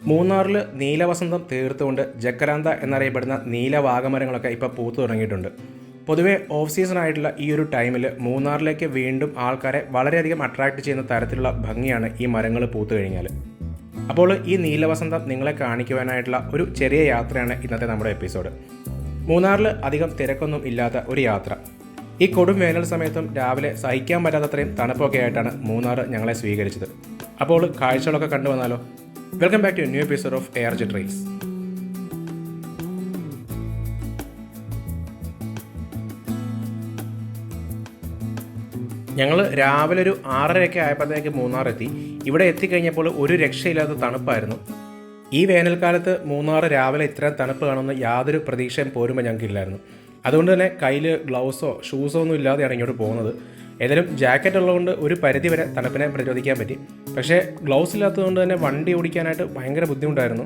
മൂന്നാറിൽ നീലവസന്തം തീർത്തുകൊണ്ട് ജക്കരാന്ത എന്നറിയപ്പെടുന്ന നീലവാഗമരങ്ങളൊക്കെ ഇപ്പോൾ പൂത്തു തുടങ്ങിയിട്ടുണ്ട്. പൊതുവെ ഓഫ് സീസൺ ആയിട്ടുള്ള ഈ ഒരു ടൈമിൽ മൂന്നാറിലേക്ക് വീണ്ടും ആൾക്കാരെ വളരെയധികം അട്രാക്റ്റ് ചെയ്യുന്ന തരത്തിലുള്ള ഭംഗിയാണ് ഈ മരങ്ങൾ പൂത്തു കഴിഞ്ഞാൽ. അപ്പോൾ ഈ നീലവസന്തം നിങ്ങളെ കാണിക്കുവാനായിട്ടുള്ള ഒരു ചെറിയ യാത്രയാണ് ഇന്നത്തെ നമ്മുടെ എപ്പിസോഡ്. മൂന്നാറിൽ അധികം തിരക്കൊന്നും ഇല്ലാത്ത ഒരു യാത്ര. ഈ കൊടും വേനൽ സമയത്തും രാവിലെ സഹിക്കാൻ പറ്റാത്തത്രയും തണുപ്പൊക്കെ ആയിട്ടാണ് മൂന്നാർ ഞങ്ങളെ സ്വീകരിച്ചത്. അപ്പോൾ കാഴ്ചകളൊക്കെ കണ്ടു വന്നാലോ? Welcome back to new episode of ARJ Trails. ഞങ്ങൾ രാവിലെ ഒരു 6:30 ആയപ്പോഴത്തേക്ക് മൂന്നാർ എത്തി. ഇവിടെ എത്തിക്കഴിഞ്ഞപ്പോൾ ഒരു രക്ഷയില്ലാത്ത തണുപ്പായിരുന്നു. ഈ വേനൽക്കാലത്ത് മൂന്നാർ രാവിലെ ഇത്രയും തണുപ്പ് കാണുമെന്ന് യാതൊരു പ്രതീക്ഷയും പോരുമ്പോൾ ഞങ്ങൾക്കില്ലായിരുന്നു. അതുകൊണ്ട് തന്നെ കയ്യിൽ ഗ്ലൗസോ ഷൂസോ ഒന്നും ഇല്ലാതെയാണ് ഇങ്ങോട്ട് പോകുന്നത്. ഏതായാലും ജാക്കറ്റ് ഉള്ളതുകൊണ്ട് ഒരു പരിധി വരെ തണുപ്പിനെ പ്രതിരോധിക്കാൻ പറ്റി. പക്ഷേ ഗ്ലൗസ് ഇല്ലാത്തതുകൊണ്ട് തന്നെ വണ്ടി ഓടിക്കാനായിട്ട് ഭയങ്കര ബുദ്ധിമുട്ടായിരുന്നു.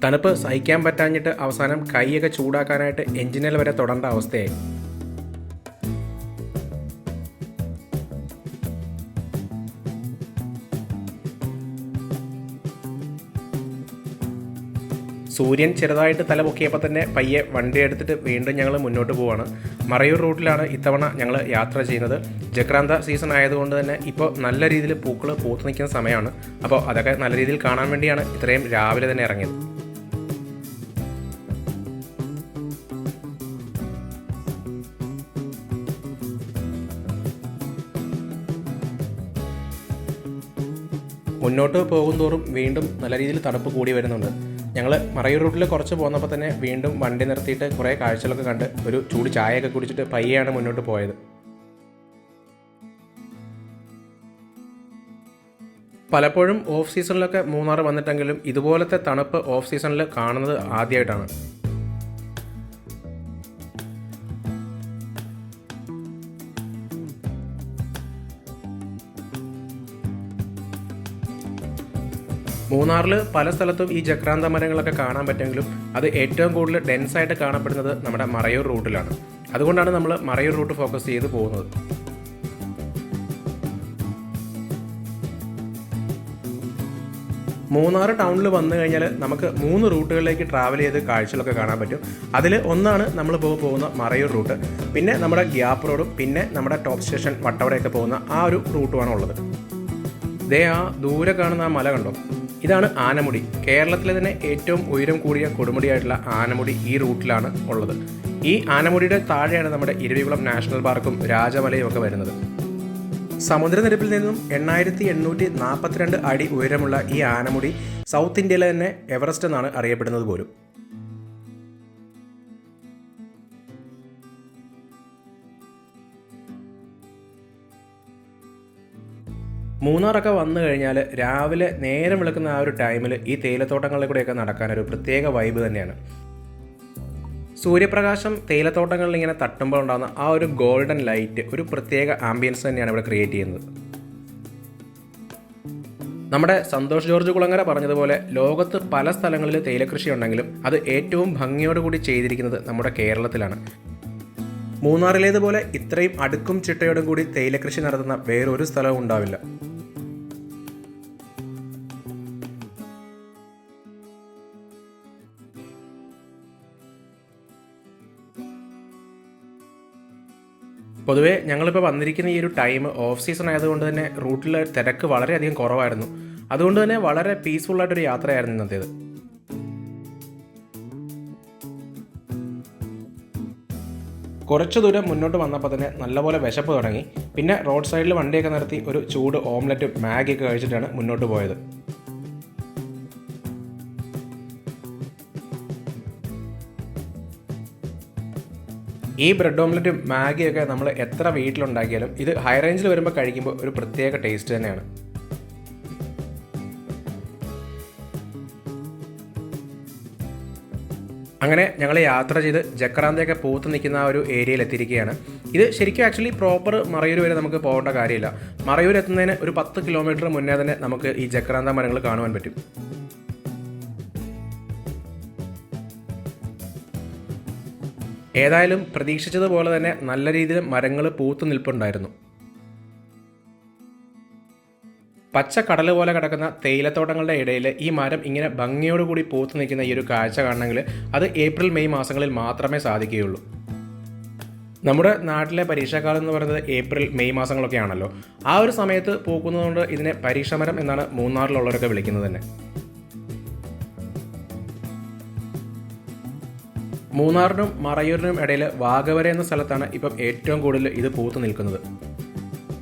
തണുപ്പ് സഹിക്കാൻ പറ്റാഞ്ഞിട്ട് അവസാനം കൈയൊക്കെ ചൂടാക്കാനായിട്ട് എഞ്ചിനിൽ വരെ തൊടേണ്ട അവസ്ഥയായി. സൂര്യൻ ചെറുതായിട്ട് തല പൊക്കിയപ്പോൾ തന്നെ പയ്യെ വണ്ടി എടുത്തിട്ട് വീണ്ടും ഞങ്ങൾ മുന്നോട്ട് പോവുകയാണ്. മറയൂർ റൂട്ടിലാണ് ഇത്തവണ ഞങ്ങൾ യാത്ര ചെയ്യുന്നത്. ജക്രാന്ത സീസൺ ആയതുകൊണ്ട് തന്നെ ഇപ്പോൾ നല്ല രീതിയിൽ പൂക്കൾ പൂത്ത് നിൽക്കുന്ന സമയമാണ്. അപ്പോൾ അതൊക്കെ നല്ല രീതിയിൽ കാണാൻ വേണ്ടിയാണ് ഇത്രയും രാവിലെ തന്നെ ഇറങ്ങിയത്. മുന്നോട്ട് പോകുന്തോറും വീണ്ടും നല്ല രീതിയിൽ തണുപ്പ് കൂടി വരുന്നുണ്ട്. ഞങ്ങൾ മറയൂർ റൂട്ടിൽ കുറച്ച് പോന്നപ്പോൾ തന്നെ വീണ്ടും വണ്ടി നിർത്തിയിട്ട് കുറേ കാഴ്ചകളൊക്കെ കണ്ട് ഒരു ചൂട് ചായയൊക്കെ കുടിച്ചിട്ട് പയ്യെയാണ് മുന്നോട്ട് പോയത്. പലപ്പോഴും ഓഫ് സീസണിലൊക്കെ മൂന്നാർ വന്നിട്ടെങ്കിലും ഇതുപോലത്തെ തണുപ്പ് ഓഫ് സീസണിൽ കാണുന്നത് ആദ്യമായിട്ടാണ്. മൂന്നാറിൽ പല സ്ഥലത്തും ഈ ജക്രാന്ത മരങ്ങളൊക്കെ കാണാൻ പറ്റുമെങ്കിലും അത് ഏറ്റവും കൂടുതൽ ഡെൻസായിട്ട് കാണപ്പെടുന്നത് നമ്മുടെ മറയൂർ റൂട്ടിലാണ്. അതുകൊണ്ടാണ് നമ്മൾ മറയൂർ റൂട്ട് ഫോക്കസ് ചെയ്ത് പോകുന്നത്. മൂന്നാർ ടൗണിൽ വന്നു കഴിഞ്ഞാൽ നമുക്ക് 3 റൂട്ടുകളിലേക്ക് ട്രാവൽ ചെയ്ത് കാഴ്ചകളൊക്കെ കാണാൻ പറ്റും. അതിൽ ഒന്നാണ് നമ്മൾ പോകുന്ന മറയൂർ റൂട്ട്, പിന്നെ നമ്മുടെ ഗ്യാപ്പ് റോഡും പിന്നെ നമ്മുടെ ടോപ്പ് സ്റ്റേഷൻ വട്ടവടയൊക്കെ പോകുന്ന ആ ഒരു റൂട്ടുമാണ് ഉള്ളത്. ദേ ആ ദൂരെ കാണുന്ന ആ മല കണ്ടോ? ഇതാണ് ആനമുടി. കേരളത്തിലെ തന്നെ ഏറ്റവും ഉയരം കൂടിയ കൊടുമുടിയായിട്ടുള്ള ആനമുടി ഈ റൂട്ടിലാണ് ഉള്ളത്. ഈ ആനമുടിയുടെ താഴെയാണ് നമ്മുടെ ഇരവികുളം നാഷണൽ പാർക്കും രാജമലയും ഒക്കെ വരുന്നത്. സമുദ്രനിരപ്പിൽ നിന്നും 8842 അടി ഉയരമുള്ള ഈ ആനമുടി സൗത്ത് ഇന്ത്യയിലെ തന്നെ എവറസ്റ്റ് എന്നാണ് അറിയപ്പെടുന്നത് പോലും. മൂന്നാറൊക്കെ വന്നു കഴിഞ്ഞാൽ രാവിലെ നേരം വിളക്കുന്ന ആ ഒരു ടൈമിൽ ഈ തേയിലത്തോട്ടങ്ങളിൽ കൂടെയൊക്കെ നടക്കാനൊരു പ്രത്യേക വൈബ് തന്നെയാണ്. സൂര്യപ്രകാശം തേയിലത്തോട്ടങ്ങളിൽ ഇങ്ങനെ തട്ടുമ്പോൾ ഉണ്ടാകുന്ന ആ ഒരു ഗോൾഡൻ ലൈറ്റ് ഒരു പ്രത്യേക ആംബിയൻസ് തന്നെയാണ് ഇവിടെ ക്രിയേറ്റ് ചെയ്യുന്നത്. നമ്മുടെ സന്തോഷ് ജോർജ് കുളങ്ങര പറഞ്ഞതുപോലെ ലോകത്ത് പല സ്ഥലങ്ങളിൽ തേയിലക്കൃഷി ഉണ്ടെങ്കിലും അത് ഏറ്റവും ഭംഗിയോടുകൂടി ചെയ്തിരിക്കുന്നത് നമ്മുടെ കേരളത്തിലാണ്. മൂന്നാറിലേതുപോലെ ഇത്രയും അടുക്കും ചിട്ടയോടും കൂടി തേയിലക്കൃഷി നടത്തുന്ന വേറൊരു സ്ഥലവും ഉണ്ടാവില്ല. പൊതുവേ ഞങ്ങളിപ്പോൾ വന്നിരിക്കുന്ന ഈ ഒരു ടൈം ഓഫ് സീസൺ ആയതുകൊണ്ട് തന്നെ റൂട്ടിൽ തിരക്ക് വളരെയധികം കുറവായിരുന്നു. അതുകൊണ്ട് തന്നെ വളരെ പീസ്ഫുള്ളായിട്ടൊരു യാത്രയായിരുന്നു ഇന്നത്തേത്. കുറച്ച് ദൂരം മുന്നോട്ട് വന്നപ്പോൾ തന്നെ നല്ലപോലെ വിശപ്പ് തുടങ്ങി. പിന്നെ റോഡ് സൈഡിൽ വണ്ടിയൊക്കെ നിർത്തി ഒരു ചൂട് ഓംലെറ്റും മാഗിയൊക്കെ കഴിച്ചിട്ടാണ് മുന്നോട്ട് പോയത്. ഈ ബ്രെഡ് ഓംലെറ്റും മാഗിയൊക്കെ നമ്മൾ എത്ര വീട്ടിലുണ്ടാക്കിയാലും ഇത് ഹൈ റേഞ്ചിൽ വരുമ്പോൾ കഴിക്കുമ്പോൾ ഒരു പ്രത്യേക ടേസ്റ്റ് തന്നെയാണ്. അങ്ങനെ ഞങ്ങൾ യാത്ര ചെയ്ത് ജക്രാന്തയൊക്കെ പൂത്ത് നിൽക്കുന്ന ആ ഒരു ഏരിയയിൽ എത്തിയിരിക്കുകയാണ്. ഇത് ശരിക്കും ആക്ച്വലി പ്രോപ്പർ മറയൂർ വരെ നമുക്ക് പോകേണ്ട കാര്യമില്ല. മറയൂർ എത്തുന്നതിന് ഒരു 10 കിലോമീറ്റർ മുന്നേ തന്നെ നമുക്ക് ഈ ജക്രാന്ത മരങ്ങൾ കാണുവാൻ പറ്റും. ഏതായാലും പ്രതീക്ഷിച്ചതുപോലെ തന്നെ നല്ല രീതിയിൽ മരങ്ങൾ പൂത്തു നിൽപ്പുണ്ടായിരുന്നു. പച്ച കടൽ പോലെ കിടക്കുന്ന തേയിലത്തോട്ടങ്ങളുടെ ഇടയിൽ ഈ മരം ഇങ്ങനെ ഭംഗിയോടുകൂടി പൂത്തു നിൽക്കുന്ന ഈ ഒരു കാഴ്ച കാണണമെങ്കിൽ അത് ഏപ്രിൽ മെയ് മാസങ്ങളിൽ മാത്രമേ സാധിക്കുകയുള്ളൂ. നമ്മുടെ നാട്ടിലെ പരീക്ഷാകാലം എന്ന് പറയുന്നത് ഏപ്രിൽ മെയ് മാസങ്ങളൊക്കെ ആണല്ലോ. ആ ഒരു സമയത്ത് പൂക്കുന്നതുകൊണ്ട് ഇതിനെ പരീക്ഷാമരം എന്നാണ് മൂന്നാറിലുള്ളവരൊക്കെ വിളിക്കുന്നത് തന്നെ. മൂന്നാറിനും മറയൂരിനും ഇടയിൽ വാഗവര എന്ന സ്ഥലത്താണ് ഇപ്പം ഏറ്റവും കൂടുതൽ ഇത് പൂത്തു നിൽക്കുന്നത്.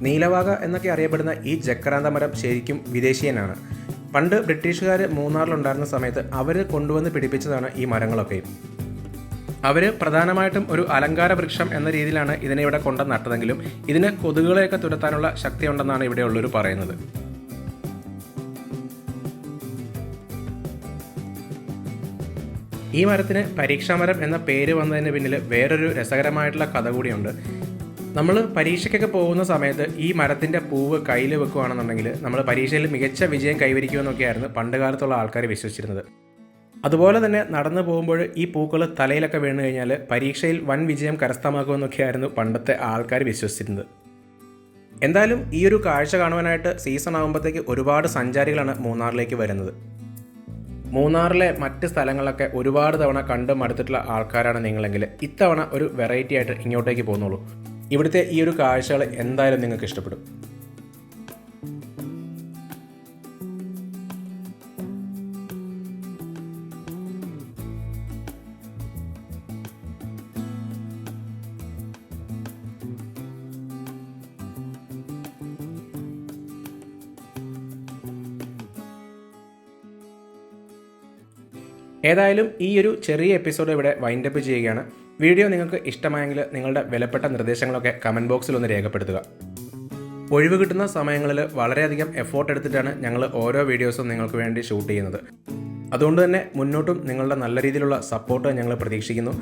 നീലവാഗ എന്നൊക്കെ അറിയപ്പെടുന്ന ഈ ജക്രാന്ത മരം ശരിക്കും വിദേശീയനാണ്. പണ്ട് ബ്രിട്ടീഷുകാർ മൂന്നാറിലുണ്ടായിരുന്ന സമയത്ത് അവർ കൊണ്ടുവന്ന് പിടിപ്പിച്ചതാണ് ഈ മരങ്ങളൊക്കെയും. അവർ പ്രധാനമായിട്ടും ഒരു അലങ്കാര വൃക്ഷം എന്ന രീതിയിലാണ് ഇതിനെ ഇവിടെ കൊണ്ട് നട്ടതെങ്കിലും ഇതിന് കൊതുകുകളെയൊക്കെ തുരത്താനുള്ള ശക്തിയുണ്ടെന്നാണ് ഇവിടെയുള്ളവർ പറയുന്നത്. ഈ മരത്തിന് പരീക്ഷാമരം എന്ന പേര് വന്നതിന് പിന്നിൽ വേറൊരു രസകരമായിട്ടുള്ള കഥ കൂടിയുണ്ട്. നമ്മൾ പരീക്ഷയ്ക്കൊക്കെ പോകുന്ന സമയത്ത് ഈ മരത്തിൻ്റെ പൂവ് കയ്യിൽ വെക്കുകയാണെന്നുണ്ടെങ്കിൽ നമ്മൾ പരീക്ഷയിൽ മികച്ച വിജയം കൈവരിക്കുമെന്നൊക്കെയായിരുന്നു പണ്ട് കാലത്തുള്ള ആൾക്കാർ വിശ്വസിച്ചിരുന്നത്. അതുപോലെ തന്നെ നടന്നു പോകുമ്പോൾ ഈ പൂക്കൾ തലയിലൊക്കെ വീണ് കഴിഞ്ഞാൽ പരീക്ഷയിൽ വൻ വിജയം കരസ്ഥമാക്കുമെന്നൊക്കെയായിരുന്നു പണ്ടത്തെ ആൾക്കാർ വിശ്വസിച്ചിരുന്നത്. എന്തായാലും ഈ ഒരു കാഴ്ച കാണുവാനായിട്ട് സീസൺ ആകുമ്പോഴത്തേക്ക് ഒരുപാട് സഞ്ചാരികളാണ് മൂന്നാറിലേക്ക് വരുന്നത്. മൂന്നാറിലെ മറ്റ് സ്ഥലങ്ങളൊക്കെ ഒരുപാട് തവണ കണ്ട് മടുത്തിട്ടുള്ള ആൾക്കാരാണ് നിങ്ങളെങ്കിൽ ഇത്തവണ ഒരു വെറൈറ്റി ആയിട്ട് ഇങ്ങോട്ടേക്ക് പോകുന്നുള്ളൂ. ഇവിടുത്തെ ഈ ഒരു കാഴ്ചകൾ എന്തായാലും നിങ്ങൾക്ക് ഇഷ്ടപ്പെടും. ഏതായാലും ഈ ഒരു ചെറിയ എപ്പിസോഡ് ഇവിടെ വൈൻഡപ്പ് ചെയ്യുകയാണ്. വീഡിയോ നിങ്ങൾക്ക് ഇഷ്ടമായെങ്കിൽ നിങ്ങളുടെ വിലപ്പെട്ട നിർദ്ദേശങ്ങളൊക്കെ കമൻറ്റ് ബോക്സിൽ ഒന്ന് രേഖപ്പെടുത്തുക. ഒഴിവ് കിട്ടുന്ന സമയങ്ങളിൽ വളരെയധികം എഫോർട്ട് എടുത്തിട്ടാണ് ഞങ്ങൾ ഓരോ വീഡിയോസും നിങ്ങൾക്ക് വേണ്ടി ഷൂട്ട് ചെയ്യുന്നത്. അതുകൊണ്ട് തന്നെ മുന്നോട്ടും നിങ്ങളുടെ നല്ല രീതിയിലുള്ള സപ്പോർട്ട് ഞങ്ങൾ പ്രതീക്ഷിക്കുന്നു.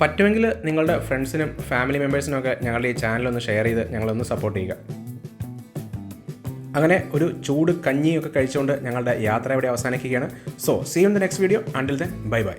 പറ്റുമെങ്കിൽ നിങ്ങളുടെ ഫ്രണ്ട്സിനും ഫാമിലി മെമ്പേഴ്സിനും ഒക്കെ ഞങ്ങളുടെ ഈ ചാനലൊന്ന് ഷെയർ ചെയ്ത് ഞങ്ങളൊന്ന് സപ്പോർട്ട് ചെയ്യുക. അങ്ങനെ ഒരു ചൂട് കഞ്ഞിയൊക്കെ കഴിച്ചുകൊണ്ട് ഞങ്ങളുടെ യാത്ര ഇവിടെ അവസാനിക്കുകയാണ്. So see you in the next video. Until then bye by.